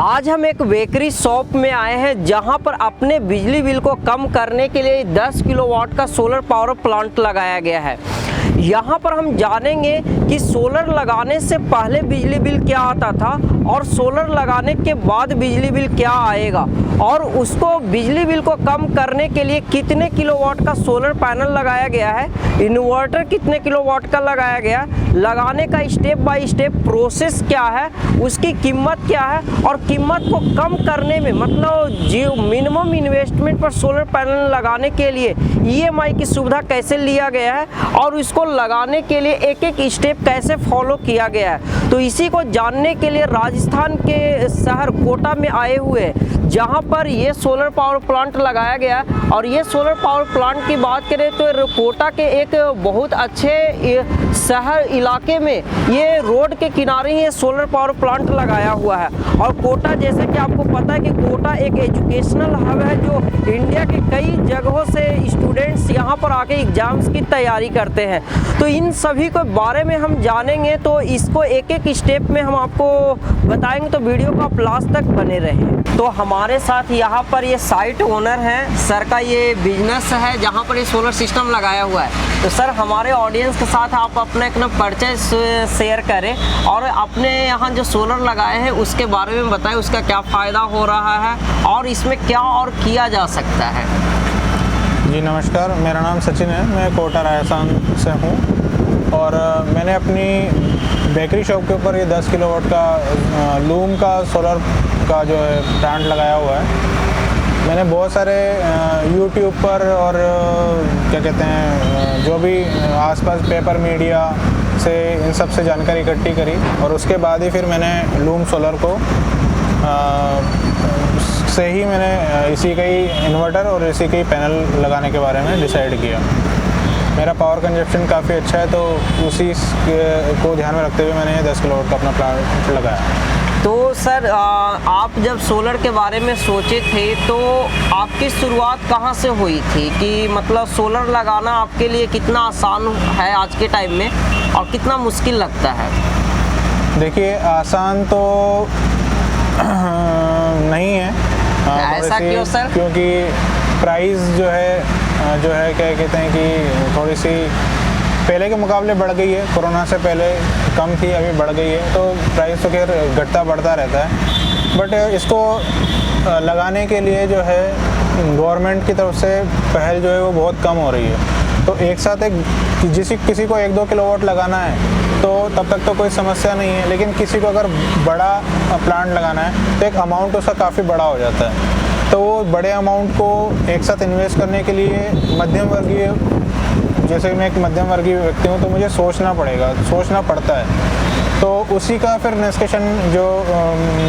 आज हम एक बेकरी शॉप में आए हैं जहां पर अपने बिजली बिल को कम करने के लिए 10 किलोवाट का सोलर पावर प्लांट लगाया गया है। यहां पर हम जानेंगे कि सोलर लगाने से पहले बिजली बिल क्या आता था और सोलर लगाने के बाद बिजली बिल क्या आएगा और उसको बिजली बिल को कम करने के लिए कितने किलोवाट का सोलर पैनल लगाया गया है, इन्वर्टर कितने किलोवाट का लगाया गया, लगाने का स्टेप बाय स्टेप प्रोसेस क्या है, उसकी कीमत क्या है और कीमत को कम करने में मतलब जो मिनिमम इन्वेस्टमेंट पर सोलर पैनल लगाने के लिए ईएमआई की सुविधा कैसे लिया गया है और इसको लगाने के लिए एक एक स्टेप कैसे फॉलो किया गया है। तो इसी को जानने के लिए राजस्थान के शहर कोटा में आए हुए हैं जहां पर ये सोलर पावर प्लांट लगाया गया और ये सोलर पावर प्लांट की बात करें तो कोटा के एक बहुत अच्छे शहर इलाके में ये रोड के किनारे ही ये सोलर पावर प्लांट लगाया हुआ है। और कोटा जैसे कि आपको पता है कि कोटा एक एजुकेशनल हब है जो इंडिया के कई जगहों से स्टूडेंट्स यहाँ पर आके एग्जाम्स की तैयारी करते हैं। तो इन सभी के बारे में हम जानेंगे, तो इसको एक एक स्टेप में हम आपको बताएंगे, तो वीडियो को आप लास्ट तक बने रहें। तो हमारे साथ यहाँ पर ये साइट ओनर हैं, सर का ये बिजनेस है जहाँ पर ये सोलर सिस्टम लगाया हुआ है। तो सर हमारे ऑडियंस के साथ आप अपना एक परिचय शेयर करें और अपने यहाँ जो सोलर लगाए हैं उसके बारे में बताएं, उसका क्या फ़ायदा हो रहा है और इसमें क्या और किया जा सकता है। जी नमस्कार, मेरा नाम सचिन है, मैं कोटा राजस्थान से हूँ और मैंने अपनी बेकरी शॉप के ऊपर ये 10 किलोवाट का लूम का सोलर का जो है प्लांट लगाया हुआ है। मैंने बहुत सारे यूट्यूब पर और क्या कहते हैं जो भी आसपास पेपर मीडिया से इन सब से जानकारी इकट्ठी करी और उसके बाद ही फिर मैंने लूम सोलर को से ही मैंने इसी का ही इन्वर्टर और इसी के ही पैनल लगाने के बारे में डिसाइड किया। मेरा पावर कंजप्शन काफ़ी अच्छा है तो उसी को ध्यान में रखते हुए मैंने 10 किलोवाट का अपना प्लांट लगाया। तो सर आप जब सोलर के बारे में सोचे थे तो आपकी शुरुआत कहाँ से हुई थी कि मतलब सोलर लगाना आपके लिए कितना आसान है आज के टाइम में और कितना मुश्किल लगता है? देखिए आसान तो नहीं है। ऐसा क्यों सर? क्योंकि प्राइस जो है क्या कहते हैं कि थोड़ी सी पहले के मुकाबले बढ़ गई है। कोरोना से पहले कम थी, अभी बढ़ गई है, तो प्राइस तो खैर घटता बढ़ता रहता है। बट इसको लगाने के लिए जो है गवर्नमेंट की तरफ से पहल जो है वो बहुत कम हो रही है। तो एक साथ किसी को 1-2 किलोवाट लगाना है तो तब तक तो कोई समस्या नहीं है, लेकिन किसी को अगर बड़ा प्लांट लगाना है तो एक अमाउंट उसका काफ़ी बड़ा हो जाता है। तो वो बड़े अमाउंट को एक साथ इन्वेस्ट करने के लिए मध्यम वर्गीय, जैसे मैं एक मध्यम वर्गीय व्यक्ति हूँ, तो मुझे सोचना पड़ता है। तो उसी का फिर निष्कर्षण जो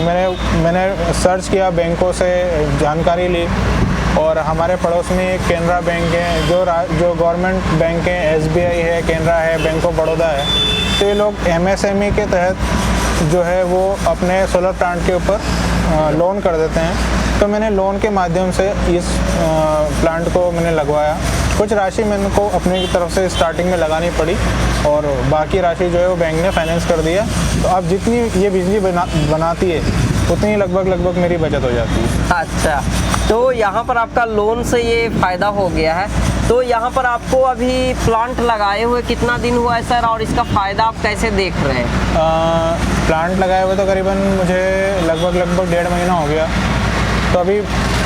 मैंने सर्च किया, बैंकों से जानकारी ली और हमारे पड़ोस में एक कैनरा बैंक है जो गवर्नमेंट बैंक है, SBI है, कैनरा है, बैंक ऑफ बड़ौदा है। तो ये लोग MSME के तहत जो है वो अपने सोलर प्लांट के ऊपर लोन कर देते हैं। तो मैंने लोन के माध्यम से इस प्लांट को मैंने लगवाया। कुछ राशि मैंने को अपनी तरफ से स्टार्टिंग में लगानी पड़ी और बाकी राशि जो है वो बैंक ने फाइनेंस कर दिया। तो अब जितनी ये बिजली बनाती है उतनी लगभग मेरी बचत हो जाती है। अच्छा, तो यहाँ पर आपका लोन से ये फ़ायदा हो गया है। तो यहाँ पर आपको अभी प्लांट लगाए हुए कितना दिन हुआ है सर और इसका फ़ायदा आप कैसे देख रहे हैं? प्लांट लगाए हुए तो करीबन मुझे लगभग 1.5 महीना हो गया। तो अभी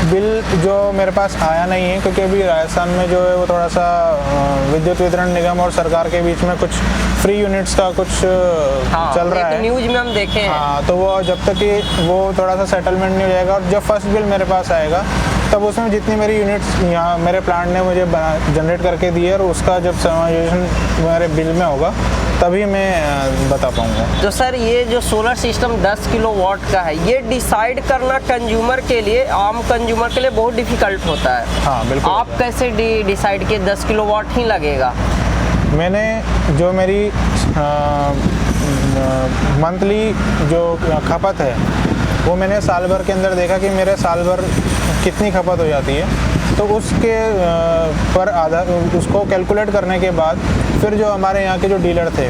बिल जो मेरे पास आया नहीं है क्योंकि अभी राजस्थान में जो है वो थोड़ा सा विद्युत वितरण निगम और सरकार के बीच में कुछ फ्री यूनिट्स का कुछ चल रहा है। न्यूज़ में हम देखे हैं। हाँ, तो वो जब तक कि वो थोड़ा सा सेटलमेंट नहीं हो जाएगा और जब फर्स्ट बिल मेरे पास आएगा तब उसमें जितनी मेरी यूनिट्स यहाँ मेरे प्लांट ने मुझे जनरेट करके दी है और उसका जब समायोजन मेरे बिल में होगा तभी मैं बता पाऊँगा। तो सर ये जो सोलर सिस्टम 10 किलोवाट का है ये डिसाइड करना कंज्यूमर के लिए, आम कंज्यूमर के लिए बहुत डिफ़िकल्ट होता है। हाँ बिल्कुल। आप कैसे डिसाइड किए 10 किलोवाट ही लगेगा? मैंने जो मेरी मंथली जो खपत है वो मैंने साल भर के अंदर देखा कि मेरे साल भर कितनी खपत हो जाती है। तो उसके पर आधार उसको कैलकुलेट करने के बाद फिर जो हमारे यहाँ के जो डीलर थे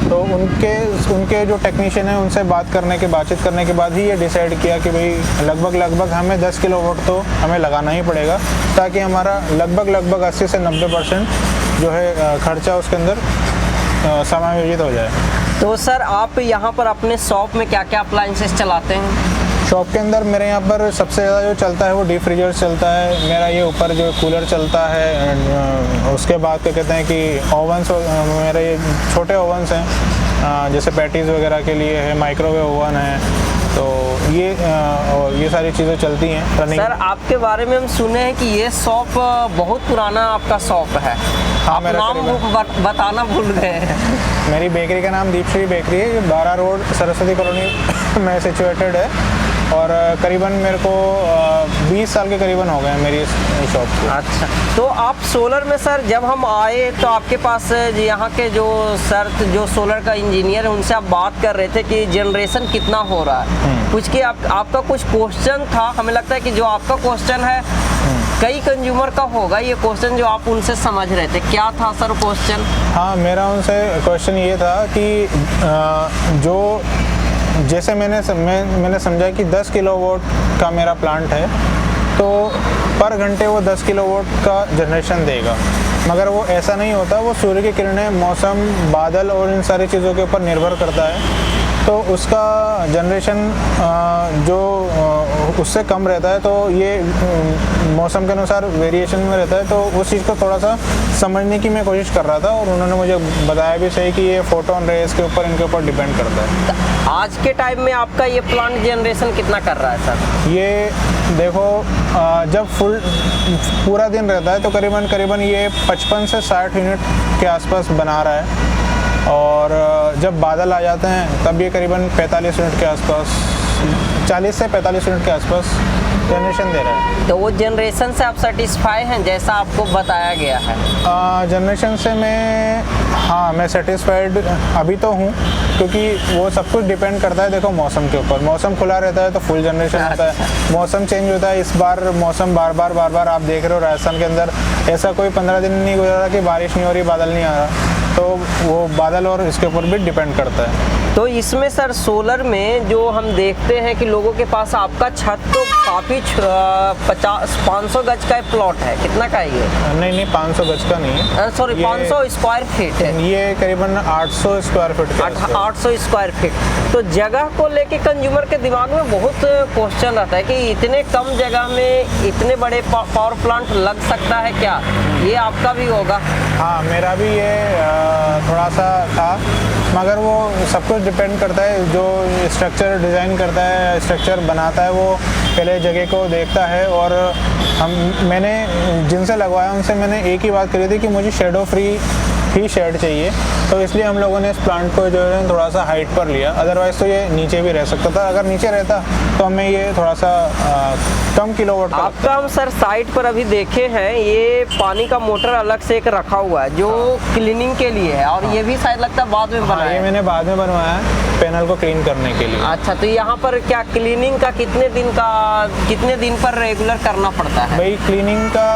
तो उनके जो टेक्नीशियन है उनसे बातचीत करने के बाद ही ये डिसाइड किया कि भाई लगभग हमें 10 किलोवाट तो हमें लगाना ही पड़ेगा, ताकि हमारा लगभग 80 से 90% जो है खर्चा उसके अंदर समायोजित हो जाए। तो सर आप यहाँ पर अपने शॉप में क्या क्या अप्लाइंसेस चलाते हैं? शॉप के अंदर मेरे यहाँ पर सबसे ज़्यादा जो चलता है वो डीप फ्रीजर चलता है, मेरा ये ऊपर जो कूलर चलता है। उसके बाद क्या कहते हैं कि ओवंस, मेरे ये छोटे ओवंस हैं, जैसे पैटीज़ वगैरह के लिए है, माइक्रोवेव ओवन है, तो ये सारी चीज़ें चलती हैं रनिंग। सर आपके बारे में हम सुने हैं कि ये शॉप बहुत पुराना आपका शॉप है। हाँ, आप मेरा नाम बताना भूल गए हैं। मेरी बेकरी का नाम दीप श्री बेकरी है, ये 12 रोड सरस्वती कॉलोनी में सिचुएटेड है, और करीबन मेरे को 20 साल के करीबन हो गए हैं मेरी इस शॉप को। अच्छा, तो आप सोलर में सर जब हम आए तो आपके पास यहाँ के जो सर जो सोलर का इंजीनियर है उनसे आप बात कर रहे थे कि जनरेशन कितना हो रहा है, कुछ कि आपका कुछ क्वेश्चन था। हमें लगता है कि जो आपका क्वेश्चन है कई कंज्यूमर का होगा ये क्वेश्चन जो आप उनसे समझ रहे थे, क्या था सर क्वेश्चन? हाँ, मेरा उनसे क्वेश्चन ये था कि जो जैसे मैंने समझा कि 10 किलोवाट का मेरा प्लांट है, तो पर घंटे वो 10 किलोवाट का जनरेशन देगा, मगर वो ऐसा नहीं होता। वो सूर्य की किरणें, मौसम, बादल और इन सारी चीज़ों के ऊपर निर्भर करता है, तो उसका जनरेशन जो उससे कम रहता है, तो ये मौसम के अनुसार वेरिएशन में रहता है। तो उस चीज़ को थोड़ा सा समझने की मैं कोशिश कर रहा था, और उन्होंने मुझे बताया भी सही कि ये फोटोन रेस के ऊपर, इनके ऊपर डिपेंड करता है। आज के टाइम में आपका ये प्लांट जनरेशन कितना कर रहा है सर? ये देखो, जब पूरा दिन रहता है तो करीबन ये 55 से 60 यूनिट के आसपास बना रहा है, और जब बादल आ जाते हैं तब ये करीबन 45 यूनिट के आसपास, 40 से 45 यूनिट के आसपास जनरेशन दे रहा है। तो वो जनरेशन से आप सेटिस्फाई हैं जैसा आपको बताया गया है? जनरेशन से मैं सेटिस्फाइड अभी तो हूँ, क्योंकि वो सब कुछ डिपेंड करता है। देखो मौसम के ऊपर, मौसम खुला रहता है तो फुल जनरेशन आता है, मौसम चेंज होता है। इस बार मौसम बार बार आप देख रहे हो राजस्थान के अंदर ऐसा कोई 15 दिन नहीं गुजरा कि बारिश नहीं हो रही, बादल नहीं आ रहा, तो वो बादल और इसके ऊपर भी डिपेंड करता है। तो इसमें सर सोलर में जो हम देखते हैं कि लोगों के पास आपका छत तो काफ़ी 500 गज का प्लॉट है, कितना का है ये? नहीं 500 गज का नहीं है, सॉरी 500 स्क्वायर फीट है। ये करीबन 800 स्क्वायर फीट का, 800 स्क्वायर फीट। तो जगह को लेके कंज्यूमर के दिमाग में बहुत क्वेश्चन रहता है कि इतने कम जगह में इतने बड़े पावर प्लांट लग सकता है क्या? ये आपका भी होगा? हाँ, मेरा भी ये थोड़ा सा था, मगर वो सब कुछ डिपेंड करता है। जो स्ट्रक्चर डिज़ाइन करता है, स्ट्रक्चर बनाता है, वो पहले जगह को देखता है। और मैंने जिनसे लगवाया उनसे मैंने एक ही बात करी थी कि मुझे शेडो फ्री ही शेड चाहिए, तो इसलिए हम लोगों ने इस प्लांट को जो है थोड़ा सा हाइट पर लिया। अदरवाइज़ तो ये नीचे भी रह सकता था, अगर नीचे रहता तो हमें ये थोड़ा सा कम किलोवाट का आपका हम सर साइट पर अभी देखे हैं, ये पानी का मोटर अलग से एक रखा हुआ है जो क्लीनिंग के लिए है, और ये भी शायद लगता है बाद में बनाया ये है। मैंने बाद में बनवाया है पैनल को क्लीन करने के लिए। अच्छा, तो यहाँ पर क्या क्लीनिंग का कितने दिन पर रेगुलर करना पड़ता है? भाई क्लीनिंग का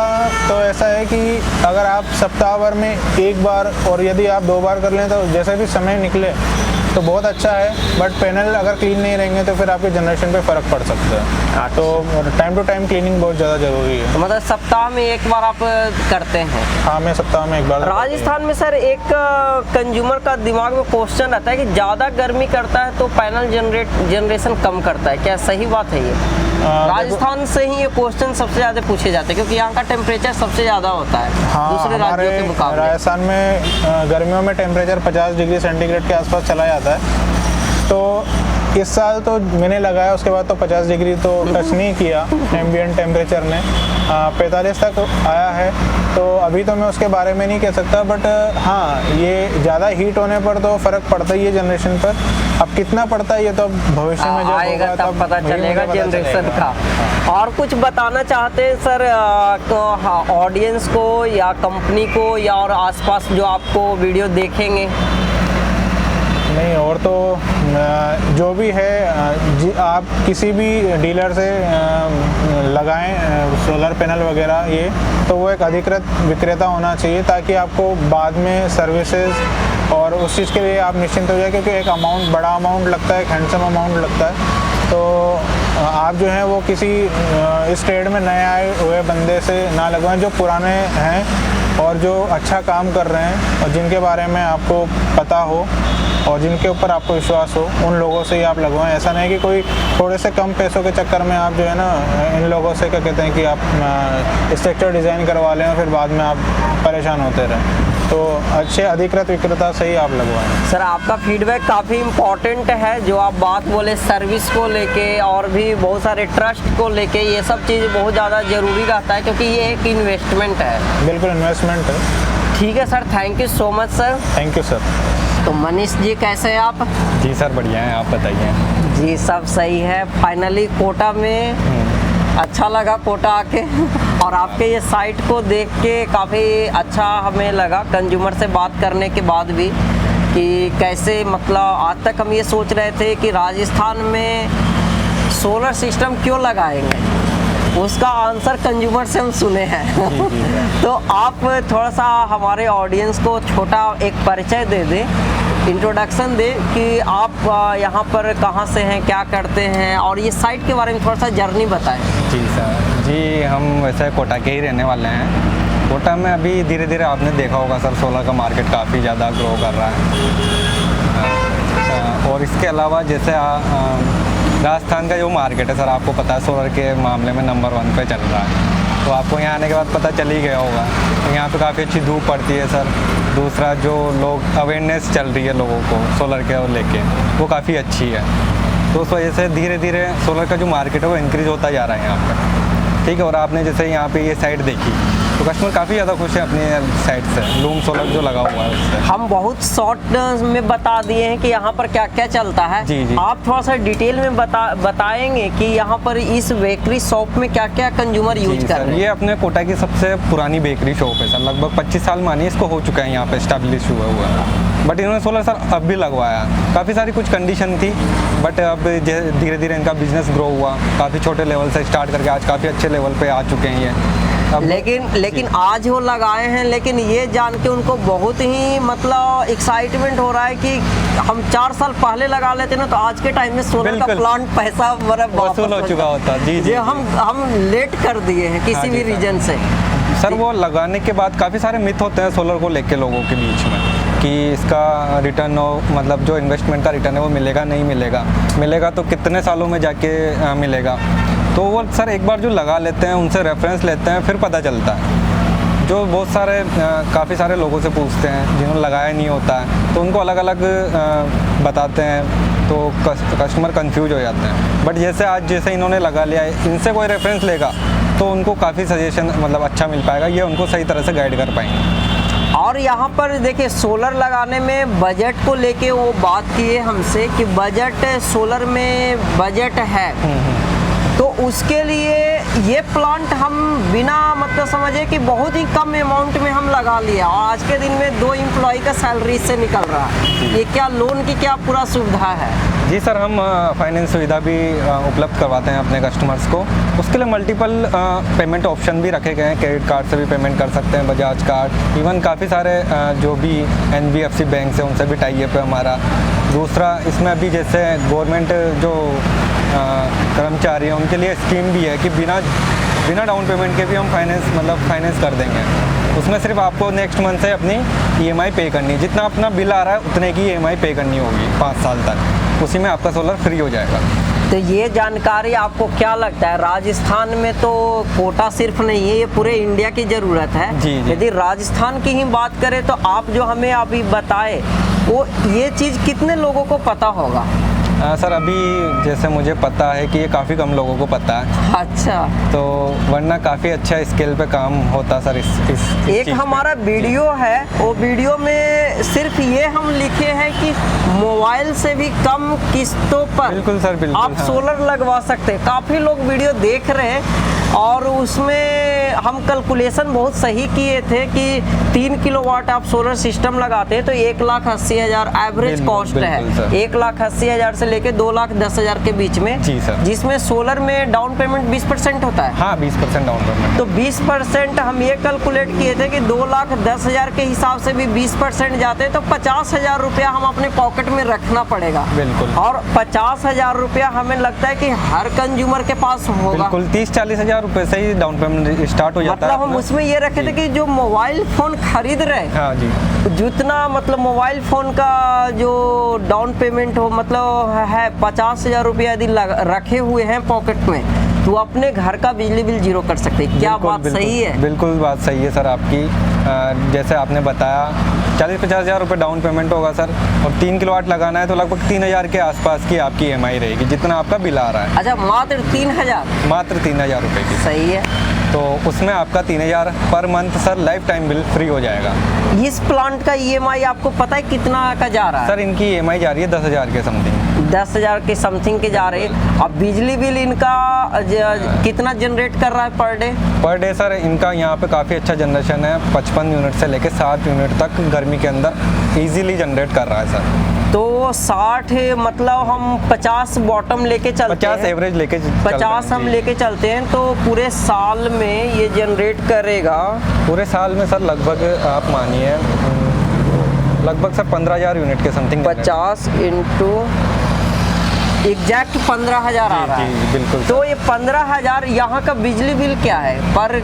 तो ऐसा है कि अगर आप सप्ताह भर में एक बार, और यदि आप 2 बार कर लें तो जैसे भी समय निकले तो बहुत अच्छा है। बट पैनल अगर क्लीन नहीं रहेंगे तो फिर आपके जनरेशन पे फ़र्क पड़ सकता है। तो टाइम टू टाइम क्लीनिंग बहुत ज़्यादा ज़रूरी है। तो मतलब सप्ताह में एक बार आप करते हैं? हाँ, मैं सप्ताह में एक बार। राजस्थान में सर एक कंज्यूमर का दिमाग में क्वेश्चन रहता है कि ज़्यादा गर्मी करता है तो पैनल जनरेशन कम करता है, क्या सही बात है ये? राजस्थान से ही ये क्वेश्चन सबसे ज़्यादा पूछे जाते हैं क्योंकि यहाँ का टेम्परेचर सबसे ज़्यादा होता है दूसरे राज्यों के मुकाबले। राजस्थान में गर्मियों में टेम्परेचर 50 डिग्री सेंटीग्रेड के आसपास चला जाता है। तो इस साल तो मैंने लगाया, उसके बाद तो 50 डिग्री तो टच नहीं किया एम्बिएंट टेम्परेचर ने, 45 तक आया है। तो अभी तो मैं उसके बारे में नहीं कह सकता, बट हाँ, ये ज़्यादा हीट होने पर तो फ़र्क पड़ता ही है जनरेशन पर। अब कितना पड़ता है ये तो भविष्य में जब आएगा तब पता चलेगा जनरेशन का। और कुछ बताना चाहते हैं सर ऑडियंस को या कंपनी को या और आसपास जो आपको वीडियो देखेंगे? नहीं, और तो जो भी है आप किसी भी डीलर से लगाएं सोलर पैनल वगैरह ये, तो वो एक अधिकृत विक्रेता होना चाहिए, ताकि आपको बाद में सर्विसेज और उस चीज़ के लिए आप निश्चिंत हो जाए, क्योंकि एक अमाउंट, बड़ा अमाउंट लगता है, एक हैंडसम अमाउंट लगता है। तो आप जो हैं वो किसी इस ट्रेड में नए आए हुए बंदे से ना लगवाएं, जो पुराने हैं और जो अच्छा काम कर रहे हैं और जिनके बारे में आपको पता हो और जिनके ऊपर आपको विश्वास हो, उन लोगों से ही आप लगवाएं। ऐसा नहीं कि कोई थोड़े से कम पैसों के चक्कर में आप जो है ना इन लोगों से क्या कहते हैं कि आप स्ट्रक्चर डिज़ाइन करवा लें और फिर बाद में आप परेशान होते रहें। तो अच्छे अधिकृत विक्रेता से ही आप लगवाएं। सर, आपका फीडबैक काफ़ी इम्पॉर्टेंट है, जो आप बात बोले सर्विस को लेके और भी बहुत सारे ट्रस्ट को लेके, ये सब चीज़ बहुत ज़्यादा ज़रूरी रहता है, क्योंकि ये एक इन्वेस्टमेंट है। बिल्कुल इन्वेस्टमेंट है। ठीक है sir, thank you so much sir. Thank you sir. तो मनीष जी, कैसे हैं आप? जी सर, बढ़िया हैं, आप बताइए। जी सब सही है। फाइनली कोटा में अच्छा लगा कोटा आके, और आपके ये साइट को देख के काफ़ी अच्छा हमें लगा कंज्यूमर से बात करने के बाद भी, कि कैसे मतलब आज तक हम ये सोच रहे थे कि राजस्थान में सोलर सिस्टम क्यों लगाएंगे, उसका आंसर कंज्यूमर से हम सुने हैं। तो आप थोड़ा सा हमारे ऑडियंस को छोटा एक परिचय दे दें, इंट्रोडक्शन दे कि आप यहाँ पर कहाँ से हैं, क्या करते हैं, और ये साइट के बारे में थोड़ा सा जर्नी बताएं। जी सर, जी हम वैसे कोटा के ही रहने वाले हैं। कोटा में अभी धीरे धीरे आपने देखा होगा सर, सोलर का मार्केट काफ़ी ज़्यादा ग्रो कर रहा है। और इसके अलावा जैसे राजस्थान का जो मार्केट है सर, आपको पता है सोलर के मामले में नंबर 1 पे चल रहा है। तो आपको यहाँ आने के बाद पता चल ही गया होगा। तो यहाँ पे काफ़ी अच्छी धूप पड़ती है सर। दूसरा, जो लोग अवेयरनेस चल रही है लोगों को सोलर के और लेके, वो काफ़ी अच्छी है। तो उस वजह से धीरे धीरे सोलर का जो मार्केट है वो इंक्रीज़ होता जा रहा है यहाँ पर। ठीक है, और आपने जैसे यहाँ पे ये साइट देखी, तो कस्टमर काफ़ी ज़्यादा खुश है अपनी साइट से, लूम सोलर जो लगा हुआ है उससे। हम बहुत शॉर्ट में बता दिए हैं कि यहाँ पर क्या क्या चलता है। जी जी। आप थोड़ा सा डिटेल में बताएंगे कि यहाँ पर इस बेकरी शॉप में क्या क्या कंज्यूमर यूज कर रहे हैं। ये अपने कोटा की सबसे पुरानी बेकरी शॉप है सर, लगभग 25 साल मानिए इसको हो चुका है यहाँ पे स्टैब्लिश हुआ है। बट इन्होंने सोलर सर अब भी लगवाया, काफ़ी सारी कुछ कंडीशन थी, बट अब धीरे धीरे इनका बिजनेस ग्रो हुआ, काफ़ी छोटे लेवल से स्टार्ट करके आज काफ़ी अच्छे लेवल पे आ चुके हैं ये। लेकिन आज वो लगाए हैं, लेकिन ये जान के उनको बहुत ही मतलब एक्साइटमेंट हो रहा है कि हम 4 साल पहले लगा लेते ना, तो आज के टाइम में सोलर का प्लांट पैसा वसूल हो चुका होता। जी जी, हम लेट कर दिए हैं किसी भी रीजन से। सर, वो लगाने के बाद काफ़ी सारे मिथ होते हैं सोलर को लेके लोगों के बीच में, कि इसका रिटर्न हो, मतलब जो इन्वेस्टमेंट का रिटर्न है वो मिलेगा नहीं मिलेगा तो कितने सालों में जाके मिलेगा। तो वो सर एक बार जो लगा लेते हैं उनसे रेफरेंस लेते हैं, फिर पता चलता है। जो बहुत सारे काफ़ी सारे लोगों से पूछते हैं जिन्होंने लगाया नहीं होता है, तो उनको अलग अलग बताते हैं, तो कस्टमर कंफ्यूज हो जाते हैं। बट जैसे इन्होंने लगा लिया है, इनसे कोई रेफरेंस लेगा तो उनको काफ़ी सजेशन मतलब अच्छा मिल पाएगा, ये उनको सही तरह से गाइड कर पाएंगे। और यहाँ पर देखिए, सोलर लगाने में बजट को लेके वो बात किए हमसे कि बजट सोलर में बजट है, तो उसके लिए ये प्लांट हम बिना मतलब समझे कि बहुत ही कम अमाउंट में हम लगा लिया, और आज के दिन में 2 एम्प्लॉय का सैलरी से निकल रहा है। ये क्या लोन की क्या पूरा सुविधा है? जी सर, हम फाइनेंस सुविधा भी उपलब्ध करवाते हैं अपने कस्टमर्स को। उसके लिए मल्टीपल पेमेंट ऑप्शन भी रखे गए हैं। क्रेडिट कार्ड से भी पेमेंट कर सकते हैं, बजाज कार्ड, इवन काफ़ी सारे जो भी NBFC बैंक से उनसे भी टाई अप है हमारा। दूसरा, इसमें अभी जैसे गवर्नमेंट जो कर्मचारी हैं उनके लिए स्कीम भी है कि बिना डाउन पेमेंट के भी हम फाइनेंस कर देंगे। उसमें सिर्फ आपको नेक्स्ट मंथ से अपनी EMI पे करनी है, जितना अपना बिल आ रहा है उतने की EMI पे करनी होगी 5 साल तक, उसी में आपका सोलर फ्री हो जाएगा। तो ये जानकारी आपको क्या लगता है, राजस्थान में तो कोटा सिर्फ नहीं है, ये पूरे इंडिया की ज़रूरत है। जी जी। यदि राजस्थान की ही बात करें तो आप जो हमें अभी बताए, वो ये चीज़ कितने लोगों को पता होगा? सर, अभी जैसे मुझे पता है कि ये काफ़ी कम लोगों को पता है। अच्छा। तो वरना काफ़ी अच्छा स्केल पे काम होता सर इस एक हमारा वीडियो है, वो वीडियो में सिर्फ ये हम लिखे हैं कि मोबाइल से भी कम किस्तों पर बिल्कुल सर, बिल्कुल आप सोलर लगवा सकते हैं। काफ़ी लोग वीडियो देख रहे हैं, और उसमें हम कैलकुलेशन बहुत सही किए थे कि 3 किलोवाट आप सोलर सिस्टम लगाते हैं तो 1,80,000 एवरेज बिल्कुल, कॉस्ट बिल्कुल सर। है। 1,80,000 से लेके 2,10,000 के बीच में। जी सर। जिसमें सोलर में डाउन पेमेंट 20% होता है। हाँ 20% डाउन पेमेंट। तो 20% हम ये कैलकुलेट किए थे कि 2,10,000 के हिसाब से भी 20% जाते हैं तो 50,000 रुपया हम अपने पॉकेट में रखना पड़ेगा। बिल्कुल। और 50,000 रुपया हमें लगता है कि हर कंज्यूमर के पास होगा। बिल्कुल 30-40 हज़ार रुपए से ही डाउन पेमेंट स्टार्ट हो जाता है। मतलब हम उसमें ये रखे थे कि जो मोबाइल फोन खरीद रहे हैं, हाँ जी, जितना मतलब मोबाइल फोन का जो डाउन पेमेंट हो मतलब है 50,000 रुपया यदि रखे हुए हैं पॉकेट में तो अपने घर का बिजली बिल जीरो कर सकते हैं। क्या बिल्कुल, बात बिल्कुल, सही है? बिल्कुल बात सही है सर आपकी। जैसे आपने बताया 40-50 हज़ार रुपये डाउन पेमेंट होगा सर, और 3 किलोवाट लगाना है तो लगभग 3,000 के आसपास की आपकी EMI रहेगी, जितना आपका बिल आ रहा है। अच्छा, मात्र 3,000? मात्र 3,000 रुपये की। सही है। तो उसमें आपका 3,000 per month sir life time bill free हो जाएगा। इस प्लांट का EMI आपको पता है कितना का जा रहा है? सर इनकी EMI जा रही है 10,000 के समथिंग। 10,000 के समथिंग के जा रहे हैं। अब बिजली बिल इनका कितना जनरेट कर रहा है per day? Per day sir इनका यहाँ पे काफ़ी अच्छा जनरेशन है, 55 यूनिट से लेके 7 यूनिट तक गर्मी के अंदर इजीली जनरेट कर रहा है सर। तो 60 मतलब हम 50 बॉटम लेके चलते 50 हैं, एवरेज लेके 50 हम लेके चलते हैं तो पूरे साल में ये जनरेट करेगा। पूरे साल में सर लगभग आप मानिए लगभग सर 15,000 यूनिट के समथिंग। 50 इंटू एग्जैक्ट 15,000 आ रहा है। जी बिल्कुल। तो ये 15,000 यहाँ का बिजली बिल क्या है, पर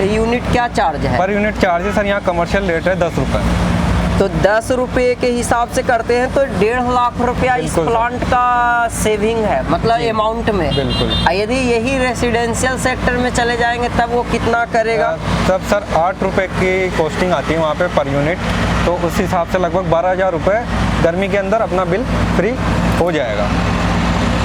यूनिट क्या चार्ज है? पर यूनिट चार्ज है सर, यहाँ कमर्शियल रेट है 10 रुपये। तो 10 रुपये के हिसाब से करते हैं तो 1.5 लाख रुपया इस बिल्कुल। प्लांट का सेविंग है, मतलब अमाउंट में। बिल्कुल। यदि यही रेसिडेंशियल सेक्टर में चले जाएंगे तब वो कितना करेगा? तब सर 8 रुपये की कॉस्टिंग आती है वहाँ पे पर यूनिट, तो उस हिसाब से लगभग 12,000 रुपये गर्मी के अंदर अपना बिल फ्री हो जाएगा।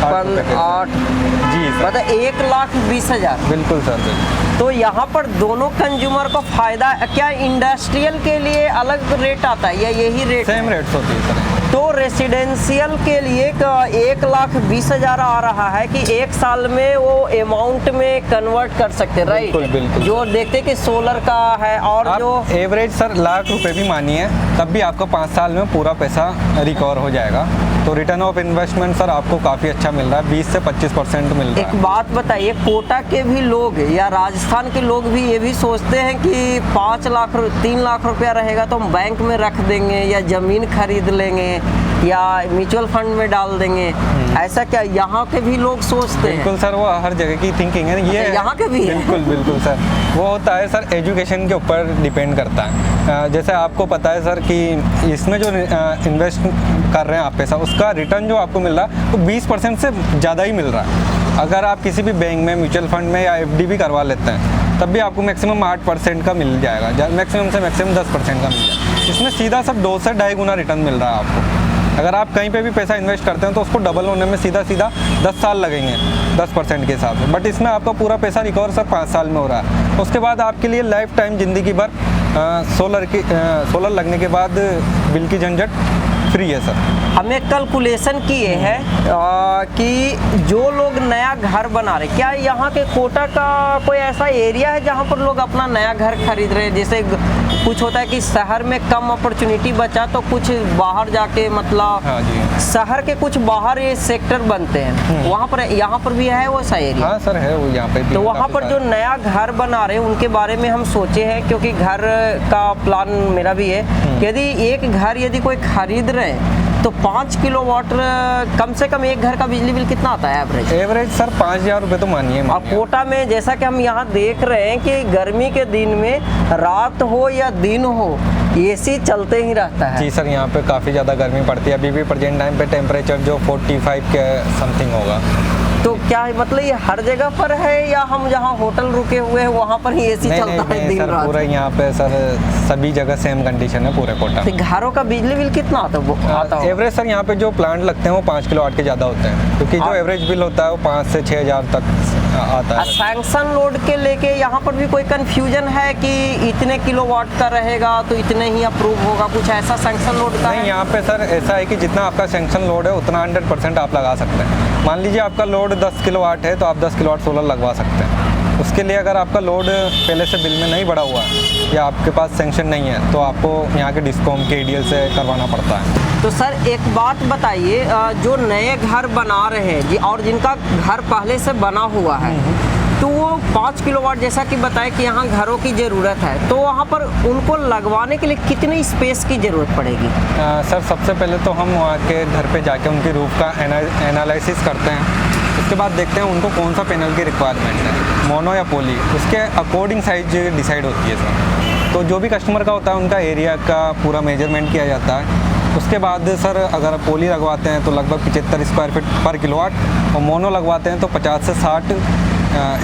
8 जी सर, मतलब 1,20,000। बिल्कुल सर बिल्कुल। तो यहाँ पर दोनों कंज्यूमर को फायदा। क्या इंडस्ट्रियल के लिए अलग रेट आता है या यही रेट? सेम रेट्स होती है सर। तो रेसिडेंशियल के लिए 1,20,000 आ रहा है कि एक साल में वो अमाउंट में कन्वर्ट कर सकते हैं, राइट? बिल्कुल, बिल्कुल। जो देखते कि सोलर का है और आप जो एवरेज सर लाख रुपए भी मानिए तब भी आपको 5 साल में पूरा पैसा रिकवर हो जाएगा। तो रिटर्न ऑफ इन्वेस्टमेंट सर आपको काफ़ी अच्छा मिल रहा है, 20 से 25% मिल रहा एक है। बात बताइए, कोटा के भी लोग या राजस्थान के लोग भी ये भी सोचते हैं कि 3 लाख रुपया रहेगा तो हम बैंक में रख देंगे या ज़मीन खरीद लेंगे या म्यूचुअल फंड में डाल देंगे, ऐसा क्या यहाँ के भी लोग सोचते हैं? बिल्कुल सर, वो हर जगह की थिंकिंग है ये। यहाँ के भी है? बिल्कुल बिल्कुल सर, वो होता है सर एजुकेशन के ऊपर डिपेंड करता है। जैसे आपको पता है सर कि इसमें जो इन्वेस्ट कर रहे हैं आप पैसा, उसका रिटर्न जो आपको मिल रहा है वो 20% से ज़्यादा ही मिल रहा है। अगर आप किसी भी बैंक में, म्यूचुअल फंड में या FD भी करवा लेते हैं तब भी आपको मैक्सिमम 8% का मिल जाएगा, मैक्सिमम से मैक्सिमम 10% का मिल जाएगा। इसमें सीधा सब 2 से 2.5 गुना रिटर्न मिल रहा है आपको। अगर आप कहीं पे भी पैसा इन्वेस्ट करते हैं तो उसको डबल होने में सीधा 10 साल लगेंगे 10% के हिसाब से, बट इसमें आपका पूरा पैसा रिकवर सर 5 साल में हो रहा है। उसके बाद आपके लिए लाइफ टाइम ज़िंदगी भर सोलर लगने के बाद बिल की झंझट फ्री है सर। हमें कैलकुलेशन किए हैं कि जो लोग नया घर बना रहे, क्या यहाँ के कोटा का कोई ऐसा एरिया है जहाँ पर लोग अपना नया घर खरीद रहे हैं? जैसे कुछ होता है कि शहर में कम अपॉर्चुनिटी बचा तो कुछ बाहर जाके मतलब हाँ जी, शहर के कुछ बाहर ये सेक्टर बनते हैं, वहाँ पर यहाँ पर भी है वैसा एरिया? हाँ सर है वो यहाँ पे भी। तो वहाँ पर जो नया घर बना रहे हैं उनके बारे में हम सोचे हैं, क्योंकि घर का प्लान मेरा भी है कि यदि एक घर यदि कोई खरीद रहे हैं तो 5 किलोवाट कम से कम एक घर का बिजली बिल कितना आता है एवरेज? एवरेज सर 5,000 रुपये तो मानिए। और कोटा में जैसा कि हम यहाँ देख रहे हैं कि गर्मी के दिन में रात हो या दिन हो AC चलते ही रहता है। जी सर, यहाँ पे काफ़ी ज़्यादा गर्मी पड़ती है। अभी भी प्रेजेंट टाइम पे टेम्परेचर जो 45 के समथिंग होगा। तो क्या मतलब ये हर जगह पर है या हम जहाँ होटल रुके हुए हैं वहाँ पर ही AC चलता है दिन सर, रात? पूरा यहाँ पे सर सभी जगह सेम कंडीशन है पूरे कोटा तो में। घरों का बिजली बिल कितना आता है? एवरेज सर यहाँ पे जो प्लांट लगते हैं वो 5 किलोवाट के ज़्यादा होते हैं, क्योंकि जो एवरेज बिल होता है वो 5 से 6,000 तक आता है। सैंक्शन लोड के लेके यहाँ पर भी कोई कंफ्यूजन है कि इतने किलोवाट का रहेगा तो इतने ही अप्रूव होगा, कुछ ऐसा सैंक्शन लोड का? नहीं, यहाँ पे सर ऐसा है कि जितना आपका सैंक्शन लोड है उतना 100% आप लगा सकते हैं। मान लीजिए आपका लोड 10 किलोवाट है तो आप 10 किलोवाट सोलर लगवा सकते हैं। उसके लिए अगर आपका लोड पहले से बिल में नहीं बढ़ा हुआ है या आपके पास सेंक्शन नहीं है तो आपको यहाँ के डिस्कॉम के ADL से करवाना पड़ता है। तो सर एक बात बताइए, जो नए घर बना रहे हैं जी और जिनका घर पहले से बना हुआ है तो वो 5 किलोवाट जैसा कि बताए कि यहाँ घरों की ज़रूरत है, तो वहाँ पर उनको लगवाने के लिए कितनी स्पेस की ज़रूरत पड़ेगी? सर सबसे पहले तो हम वहाँ के घर पे जाके उनकी रूफ का एनालिसिस करते हैं। उसके बाद देखते हैं उनको कौन सा पैनल की रिक्वायरमेंट है, मोनो या पॉली, उसके अकॉर्डिंग साइज डिसाइड होती है सर। तो जो भी कस्टमर का होता है उनका एरिया का पूरा मेजरमेंट किया जाता है। उसके बाद सर अगर पॉली लगवाते हैं तो लगभग 75 स्क्वायर फीट पर किलोवाट, और मोनो लगवाते हैं तो 50 से 60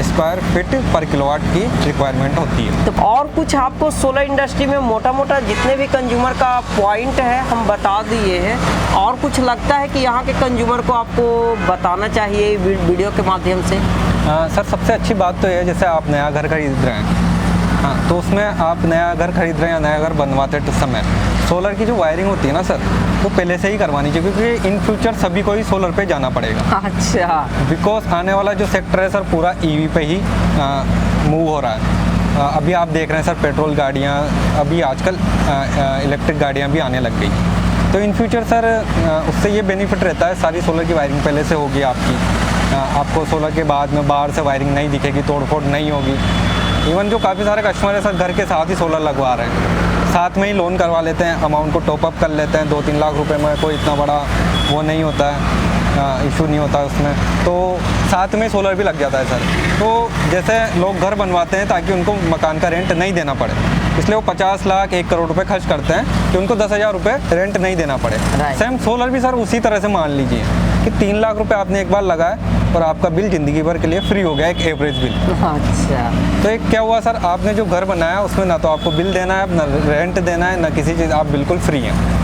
स्क्वायर फीट पर किलोवाट की रिक्वायरमेंट होती है। तो और कुछ आपको सोलर इंडस्ट्री में मोटा मोटा जितने भी कंज्यूमर का पॉइंट है हम बता दिए हैं, और कुछ लगता है कि यहाँ के कंज्यूमर को आपको बताना चाहिए वीडियो के माध्यम से? सर सबसे अच्छी बात तो ये है, जैसे आप नया घर खरीद रहे हैं, हाँ, तो उसमें आप नया घर खरीद रहे हैं या नया घर बनवाते समय सोलर की जो वायरिंग होती है ना सर, वो पहले से ही करवानी चाहिए, क्योंकि इन फ्यूचर सभी को ही सोलर पे जाना पड़ेगा। अच्छा। बिकॉज आने वाला जो सेक्टर है सर पूरा EV पे ही मूव हो रहा है। अभी आप देख रहे हैं सर पेट्रोल गाड़ियाँ, अभी आजकल इलेक्ट्रिक गाड़ियाँ भी आने लग गई। तो इन फ्यूचर सर उससे ये बेनिफिट रहता है, सारी सोलर की वायरिंग पहले से होगी आपकी, आपको सोलर के बाद में बाहर से वायरिंग नहीं दिखेगी, तोड़फोड़ नहीं होगी। इवन जो काफ़ी सारे कस्टमर है सर घर के साथ ही सोलर लगवा रहे हैं, साथ में ही लोन करवा लेते हैं, अमाउंट को टॉपअप कर लेते हैं, 2-3 लाख रुपए में कोई इतना बड़ा वो नहीं होता है, इशू नहीं होता है उसमें, तो साथ में सोलर भी लग जाता है सर। तो जैसे लोग घर बनवाते हैं ताकि उनको मकान का रेंट नहीं देना पड़े, इसलिए वो 50 लाख 1 करोड़ रुपए खर्च करते हैं कि उनको 10,000 रुपए रेंट नहीं देना पड़े। सेम सोलर भी सर उसी तरह से मान लीजिए कि 3 लाख रुपए आपने एक बार लगाए और आपका बिल ज़िंदगी भर के लिए फ्री हो गया, एक एवरेज बिल। अच्छा। तो एक क्या हुआ सर, आपने जो घर बनाया उसमें ना तो आपको बिल देना है, ना रेंट देना है, ना किसी चीज़, आप बिल्कुल फ्री हैं।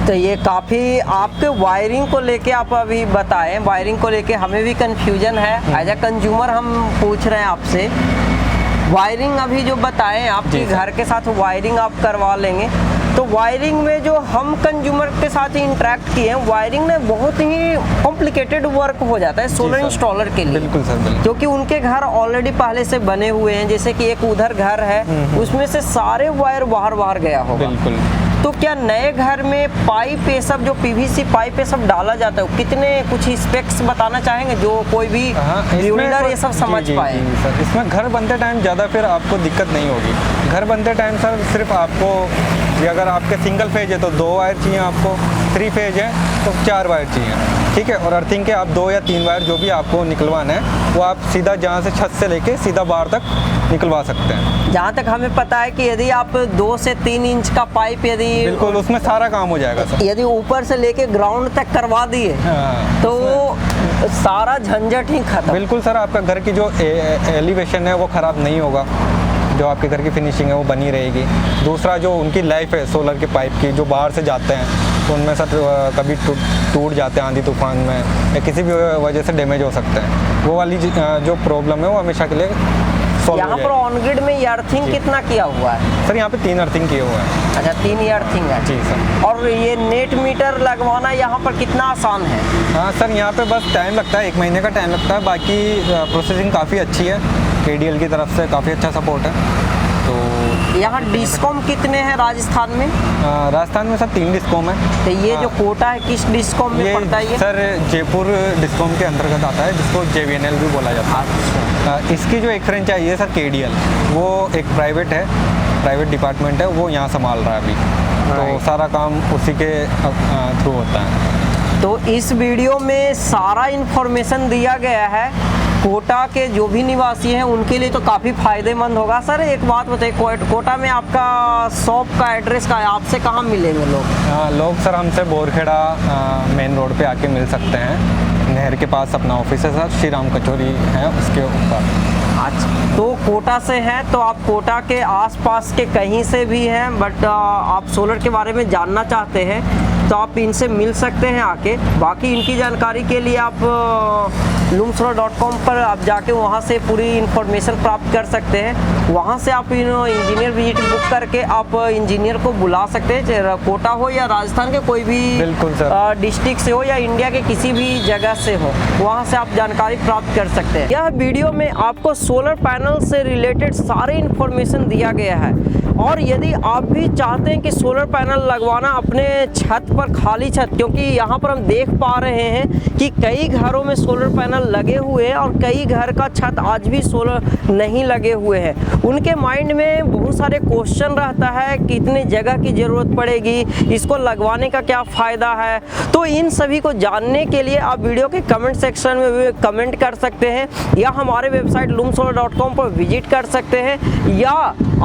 तो ये काफ़ी आपके वायरिंग को लेके आप अभी बताएं, वायरिंग को लेके हमें भी कंफ्यूजन है, एज ए कंज्यूमर हम पूछ रहे हैं आपसे। वायरिंग अभी जो बताएं आपके घर के साथ वायरिंग आप करवा लेंगे, तो वायरिंग में जो हम कंज्यूमर के साथ इंटरेक्ट किए हैं, वायरिंग में बहुत ही कॉम्प्लिकेटेड वर्क हो जाता है सोलर इंस्टॉलर के लिए। बिल्कुल सर, बिल्कुल। क्योंकि उनके घर ऑलरेडी पहले से बने हुए हैं, जैसे कि एक उधर घर है उसमें से सारे वायर बाहर गया होगा। बिल्कुल। तो क्या नए घर में पाइप ये सब जो PVC पाइप ये सब डाला जाता है, कितने कुछ स्पेक्स बताना चाहेंगे जो कोई भी बिल्डर ये सब समझ पाए? जी सर, इसमें घर बनते टाइम ज़्यादा फिर आपको दिक्कत नहीं होगी। घर बनते टाइम सर सिर्फ आपको, अगर आपके सिंगल फेज है तो 2 वायर चाहिए, आपको 3 फेज है तो 4 वायर चाहिए, ठीक है। और अर्थिंग के आप 2 या 3 वायर जो भी आपको निकलवाना है वो आप सीधा जहाँ से छत से लेके सीधा बाहर तक निकलवा सकते हैं। जहाँ तक हमें पता है कि यदि आप 2 से 3 इंच का पाइप यदि बिल्कुल उसमें सारा काम हो जाएगा सर, यदि ऊपर से लेके ग्राउंड तक करवा दिए तो सारा झंझट ही खत्म। बिल्कुल सर, आपका घर की जो एलिवेशन है वो ख़राब नहीं होगा, जो आपके घर की फिनिशिंग है वो बनी रहेगी। दूसरा जो उनकी लाइफ है सोलर के पाइप की, जो बाहर से जाते हैं तो उनमें सर कभी टूट जाते हैं आंधी तूफान में या किसी भी वजह से डैमेज हो सकते हैं, वो वाली जो प्रॉब्लम है वो हमेशा के लिए सॉल्व हो यहाँ पर ऑन ग्रिड में अर्थिंग कितना किया हुआ है? सर यहाँ पे 3 अर्थिंग किए हुए हैं। अच्छा, 3 अर्थिंग है जी सर। और ये नेट मीटर लगवाना यहाँ पर कितना आसान है? हाँ सर, यहाँ पे बस टाइम लगता है, 1 महीने का टाइम लगता है, बाकी प्रोसेसिंग काफ़ी अच्छी है, ADL की तरफ से काफ़ी अच्छा सपोर्ट है। तो यहाँ डिस्कॉम कितने हैं राजस्थान में? राजस्थान में सर 3 डिस्कॉम है। तो ये जो कोटा है किस डिस्कॉम में पड़ता है? ये सर जयपुर डिस्कॉम के अंतर्गत आता है, जिसको JVNL भी बोला जाता है। इसकी जो एक फ्रेंचाइजी है सर KDL, वो एक प्राइवेट डिपार्टमेंट है, वो यहाँ संभाल रहा है अभी, तो सारा काम उसी के थ्रू होता है। तो इस वीडियो में सारा इन्फॉर्मेशन दिया गया है, कोटा के जो भी निवासी हैं उनके लिए तो काफ़ी फ़ायदेमंद होगा। सर एक बात बताइए, कोटा में आपका शॉप का एड्रेस का है, आपसे कहाँ मिलेंगे लोग? लोग सर हमसे बोरखेड़ा मेन रोड पे आके मिल सकते हैं, नहर के पास अपना ऑफिस है सर, श्री राम कचौरी है उसके ऊपर। अच्छा, तो कोटा से हैं तो आप कोटा के आसपास के कहीं से भी हैं, बट आप सोलर के बारे में जानना चाहते हैं तो आप इनसे मिल सकते हैं आके। बाकी इनकी जानकारी के लिए आप loomsolar.com पर आप जाके वहाँ से पूरी इन्फॉर्मेशन प्राप्त कर सकते हैं। वहाँ से आप इंजीनियर विजिट बुक करके आप इंजीनियर को बुला सकते हैं, चाहे कोटा हो या राजस्थान के कोई भी बिल्कुल सर। डिस्ट्रिक्ट से हो या इंडिया के किसी भी जगह से हो, वहाँ से आप जानकारी प्राप्त कर सकते हैं। यह वीडियो में आपको सोलर पैनल से रिलेटेड सारे इन्फॉर्मेशन दिया गया है। और यदि आप भी चाहते हैं कि सोलर पैनल लगवाना अपने छत पर, खाली छत, क्योंकि यहाँ पर हम देख पा रहे हैं कि कई घरों में सोलर पैनल लगे हुए हैं और कई घर का छत आज भी सोलर नहीं लगे हुए हैं। उनके माइंड में बहुत सारे क्वेश्चन रहता है, कितने जगह की ज़रूरत पड़ेगी, इसको लगवाने का क्या फ़ायदा है। तो इन सभी को जानने के लिए आप वीडियो के कमेंट सेक्शन में भी कमेंट कर सकते हैं, या हमारे वेबसाइट loomsolar.com पर विजिट कर सकते हैं, या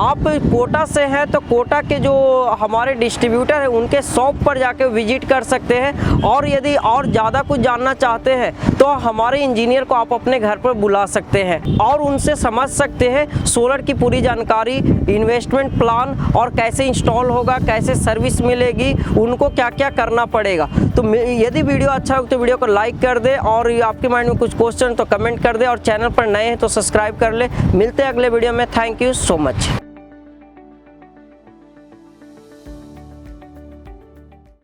आप कोटा से हैं तो कोटा के जो हमारे डिस्ट्रीब्यूटर हैं उनके शॉप पर जाके विजिट कर सकते हैं। और यदि और ज़्यादा कुछ जानना चाहते हैं तो हमारे इंजीनियर को आप अपने घर पर बुला सकते हैं और उनसे समझ सकते हैं सोलर की पूरी जानकारी, इन्वेस्टमेंट प्लान, और कैसे इंस्टॉल होगा, कैसे सर्विस मिलेगी, उनको क्या क्या करना पड़ेगा। तो यदि वीडियो अच्छा हो तो वीडियो को लाइक कर दे, और आपके माइंड में कुछ क्वेश्चन तो कमेंट कर दे, और चैनल पर नए हैं तो सब्सक्राइब कर ले। मिलते हैं अगले वीडियो में। Thank you so much.